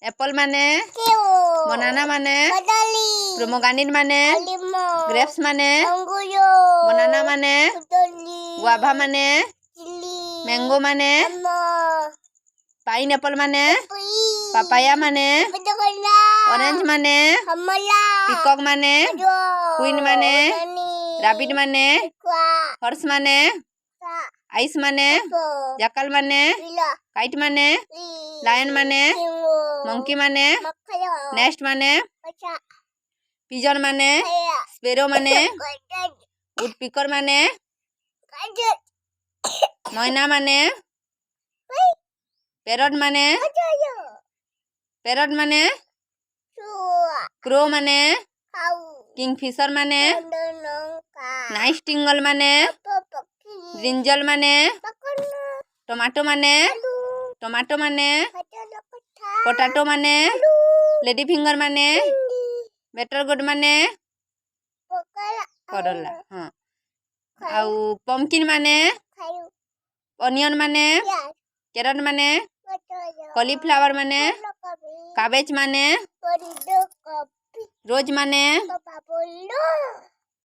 Apple माने बनाना माने pomegranate माने ग्रेप्स माने बनाना माने गुआभा माने मैंगो माने पाइनएप्पल माने पापाया माने ऑरेंज माने पिकॉक माने क्वीन माने रैबिट माने हॉर्स माने आइस माने जैकल माने काइट माने लायन माने मंकी माने नेस्ट माने पिजन माने स्पैरो माने वुडपिकर माने मैना माने पैरट माने क्रो माने किंगफिशर माने नाइटिंगेल माने ब्रिंजल माने टमाटो माने पोटैटो माने लेडी फिंगर माने बेटर गुड माने करला हाँ आउ पंकिन माने ऑनियन माने कैरट माने कॉलीफ्लावर माने काबेज माने रोज माने